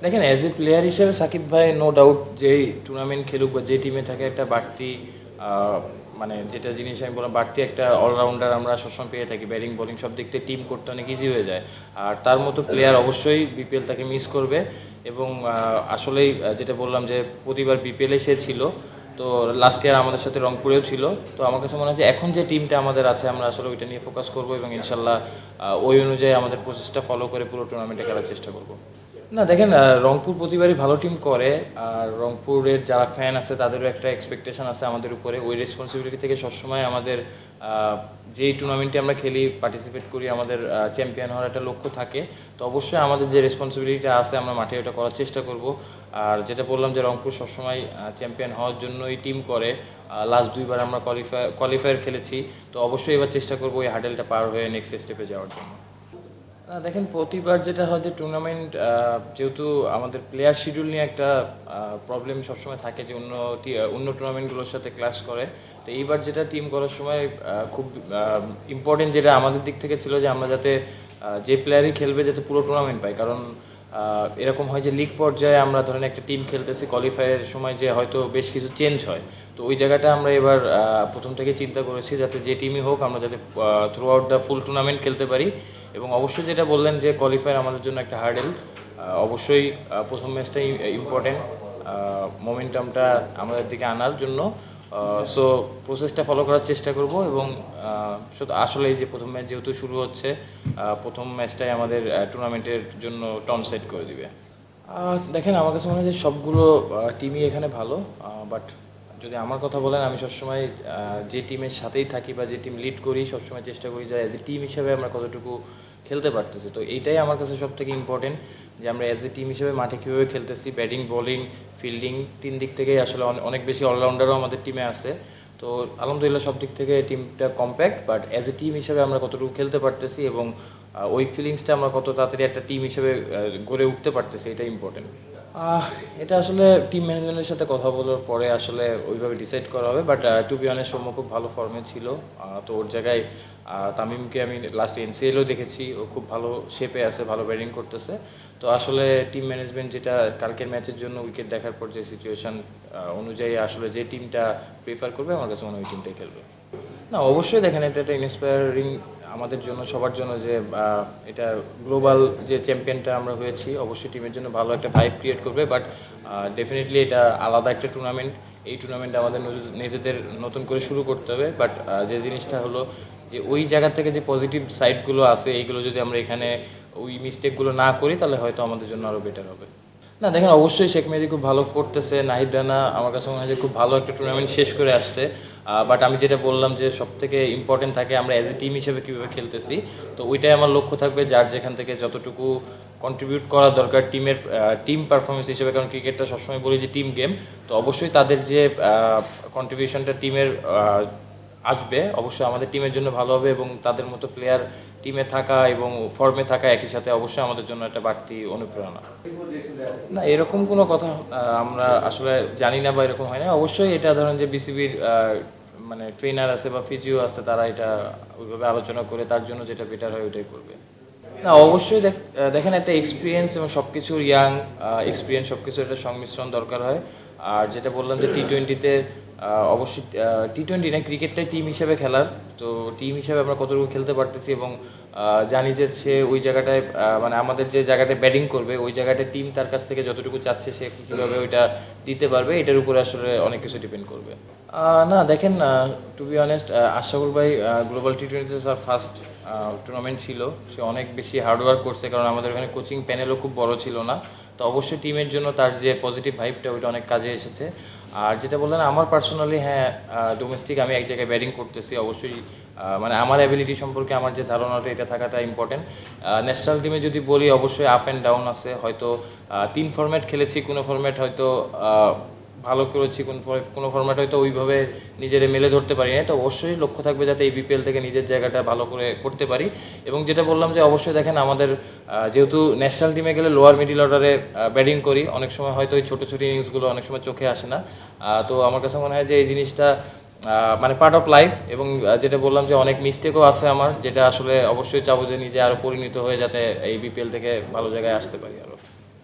দেখেন as a player হিসেবে সাকিব ভাই নো ডাউট যেই টুর্নামেন্ট খেলুক বা যে টিমে থাকে একটা বাড়তি মানে যেটা জিনিস আমি বললাম বাড়তি একটা অলরাউন্ডার আমরা সবসময় পেয়ে থাকি, ব্যাটিং বোলিং সব দিক থেকে টিম করতে অনেক ইজি হয়ে যায়। আর তার মতো প্লেয়ার অবশ্যই বিপিএল তাকে মিস করবে। এবং আসলেই যেটা বললাম যে প্রতিবার বিপিএলে সে ছিল, তো লাস্ট ইয়ার আমাদের সাথে রংপুরেও ছিল। তো আমার কাছে মনে হয় যে এখন যে টিমটা আমাদের আছে আমরা আসলে ওইটা নিয়ে ফোকাস করবো এবং ইনশাল্লাহ ওই অনুযায়ী আমাদের প্রসেসটা ফলো করে পুরো টুর্নামেন্টে খেলার চেষ্টা করবো। না দেখেন, রংপুর প্রতিবারই ভালো টিম করে। আর রংপুরের যারা ফ্যান আছে তাদেরও একটা এক্সপেকটেশন আছে আমাদের উপরে। ওই রেসপন্সিবিলিটি থেকে সবসময় আমাদের যেই টুর্নামেন্টে আমরা খেলি পার্টিসিপেট করি আমাদের চ্যাম্পিয়ন হওয়ার একটা লক্ষ্য থাকে। তো অবশ্যই আমাদের যে রেসপন্সিবিলিটি আছে আমরা মাঠে ওটা করার চেষ্টা করব। আর যেটা বললাম যে রংপুর সবসময় চ্যাম্পিয়ন হওয়ার জন্যই টিম করে। লাস্ট দুইবার আমরা কোয়ালিফায়ার খেলেছি। তো অবশ্যই এবার চেষ্টা করবো ওই হার্ডেলটা পার হয়ে নেক্সট স্টেপে যাওয়ার জন্য। দেখেন প্রতিবার যেটা হয় যে টুর্নামেন্ট যেহেতু আমাদের প্লেয়ার শিডিউল নিয়ে একটা প্রবলেম সবসময় থাকে যে অন্য টুর্নামেন্টগুলোর সাথে ক্লাস করে। তো এইবার যেটা টিম করার সময় খুব ইম্পর্টেন্ট যেটা আমাদের দিক থেকে ছিল যে আমরা যাতে যে প্লেয়ারই খেলবে যাতে পুরো টুর্নামেন্ট পাই। কারণ এরকম হয় যে লিগ পর্যায়ে আমরা ধরেন একটা টিম খেলতেছি, কোয়ালিফায়ারের সময় যে হয়তো বেশ কিছু চেঞ্জ হয়। তো ওই জায়গাটা আমরা এবার প্রথম থেকে চিন্তা করেছি যাতে যে টিমই হোক আমরা যাতে through out the full tournament খেলতে পারি। এবং অবশ্যই যেটা বললেন যে কোয়ালিফায়ার আমাদের জন্য একটা হার্ডেল। অবশ্যই প্রথম ম্যাচটাই ইম্পর্টেন্ট মোমেন্টামটা আমাদের দিকে আনার জন্য। সো প্রসেসটা ফলো করার চেষ্টা করব। এবং শুধু আসলে এই যে প্রথম ম্যাচ যেহেতু শুরু হচ্ছে, প্রথম ম্যাচটাই আমাদের টুর্নামেন্টের জন্য টন সেট করে দিবে। দেখেন আমার কাছে মনে হয় যে সবগুলো টিমই এখানে ভালো। বাট যদি আমার কথা বলেন আমি সবসময় যে টিমের সাথেই থাকি বা যে টিম লিড করি সবসময় চেষ্টা করি যে অ্যাজ এ টিম হিসেবে আমরা কতটুকু খেলতে পারতেছি। তো এইটাই আমার কাছে সব থেকে ইম্পর্টেন্ট যে আমরা অ্যাজ এ টিম হিসেবে মাঠে কীভাবে খেলতেছি, ব্যাটিং বোলিং ফিল্ডিং তিন দিক থেকেই আসলে অনেক বেশি অলরাউন্ডারও আমাদের টিমে আছে। তো আলহামদুলিল্লাহ সব দিক থেকে টিমটা compact, but as a team হিসেবে আমরা কতটুকু খেলতে পারতেছি এবং ওই ফিলিংসটা আমরা কত তাড়াতাড়ি একটা টিম হিসেবে গড়ে উঠতে পারতেছি, এটাই ইম্পর্টেন্ট। এটা আসলে টিম ম্যানেজমেন্টের সাথে কথা বলার পরে আসলে ওইভাবে ডিসাইড করা হবে। But to be honest Soumya খুব ভালো ফর্মে ছিল। তো ওর জায়গায় তামিমকে আমি লাস্ট এনসিএলও দেখেছি, ও খুব ভালো শেপে আছে, ভালো ব্যাটিং করতেছে। তো আসলে টিম ম্যানেজমেন্ট যেটা কালকের ম্যাচের জন্য উইকেট দেখার পর যে সিচুয়েশন অনুযায়ী আসলে যে টিমটা প্রেফার করবে আমার কাছে মনে হয় ওই টিমটাই খেলবে। না অবশ্যই দেখেন এটা একটা ইন্সপায়ারিং আমাদের জন্য সবার জন্য যে এটা গ্লোবাল যে চ্যাম্পিয়নটা আমরা হয়েছি অবশ্যই টিমের জন্য ভালো একটা ভাইব ক্রিয়েট করবে। বাট ডেফিনেটলি এটা আলাদা একটা টুর্নামেন্ট। এই টুর্নামেন্ট আমাদের নিজেদের নতুন করে শুরু করতে হবে। বাট যে জিনিসটা হলো যে ওই জায়গা থেকে যে পজিটিভ সাইডগুলো আছে এইগুলো যদি আমরা এখানে ওই মিস্টেকগুলো না করি তাহলে হয়তো আমাদের জন্য আরও বেটার হবে। না দেখেন অবশ্যই শেখ মেহেদী খুব ভালো করতেছে, নাহিদ রানা আমার কাছে মনে হয় যে খুব ভালো একটা টুর্নামেন্ট শেষ করে আসছে। বাট আমি যেটা বললাম যে সব থেকে ইম্পর্টেন্ট থাকে আমরা অ্যাজ এ টিম হিসেবে কীভাবে খেলতেছি। তো ওইটাই আমার লক্ষ্য থাকবে যার যেখান থেকে যতটুকু কন্ট্রিবিউট করা দরকার টিমের টিম পারফরমেন্স হিসেবে, কারণ ক্রিকেটটা সবসময় বলি যে টিম গেম। তো অবশ্যই তাদের যে কন্ট্রিবিউশনটা টিমের আসবে অবশ্যই আমাদের টিমের জন্য ভালো হবে এবং তাদের মতো প্লেয়ার টিমে থাকা এবং ফর্মে থাকা একই সাথে অবশ্যই আমাদের জন্য একটা বাড়তি অনুপ্রেরণা। না এরকম কোনো কথা আমরা আসলে জানি না বা এরকম হয় না। অবশ্যই এটা ধরেন যে বিসিবির মানে ট্রেনার আছে বা ফিজিও আছে, তারা এটা ওইভাবে আলোচনা করে তার জন্য যেটা বেটার হয় ওইটাই করবে। না অবশ্যই দেখেন একটা এক্সপিরিয়েন্স এবং সব কিছুর এক্সপিরিয়েন্স সব কিছুর একটা সংমিশ্রণ দরকার হয়। আর যেটা বললাম যে টি-20-তে অবশ্যই টি-20 না ক্রিকেটটাই টিম হিসেবে খেলার। তো টিম হিসেবে আমরা কতটুকু খেলতে পারতেছি এবং জানি যে সে ওই জায়গাটায় মানে আমাদের যে জায়গাটায় ব্যাটিং করবে ওই জায়গাটায় টিম তার কাছ থেকে যতটুকু চাচ্ছে সে কীভাবে ওইটা দিতে পারবে এটার উপরে আসলে অনেক কিছু ডিপেন্ড করবে। না দেখেন টু বি অনেস্ট আশরাফুল ভাই গ্লোবাল টি-20তে তার ফার্স্ট টুর্নামেন্ট ছিল। সে অনেক বেশি হার্ডওয়ার্ক করছে কারণ আমাদের ওখানে কোচিং প্যানেলও খুব বড় ছিল না। তো অবশ্যই টিমের জন্য তার যে পজিটিভ ভাইবটা ওইটা অনেক কাজে এসেছে। আর যেটা বললেন আমার পার্সোনালি হ্যাঁ ডোমেস্টিক আমি এক জায়গায় ব্যাটিং করতেছি অবশ্যই মানে আমার অ্যাবিলিটি সম্পর্কে আমার যে ধারণাটা এটা থাকাটা ইম্পর্টেন্ট। ন্যাশনাল টিমে যদি বলি অবশ্যই আপ অ্যান্ড ডাউন আছে, হয়তো 3 ফরম্যাট খেলেছি, কোনো ফরম্যাট হয়তো ভালো করেছি, কোনো ফরম্যাট হয়তো ওইভাবে নিজেরা মেলে ধরতে পারি না। তো অবশ্যই লক্ষ্য থাকবে যাতে এই বিপিএল থেকে নিজের জায়গাটা ভালো করে করতে পারি। এবং যেটা বললাম যে অবশ্যই দেখেন আমাদের যেহেতু ন্যাশনাল টিমে গেলে লোয়ার মিডিল অর্ডারে ব্যাটিং করি, অনেক সময় হয়তো ওই ছোটো ছোটো ইনিংসগুলো অনেক সময় চোখে আসে না। তো আমার কাছে মনে হয় যে এই জিনিসটা মানে পার্ট অফ লাইফ। এবং যেটা বললাম যে অনেক মিস্টেকও আছে আমার, যেটা আসলে অবশ্যই চাবো যে নিজে আরও পরিণত হয়ে যাতে এই বিপিএল থেকে ভালো জায়গায় আসতে পারি আরও।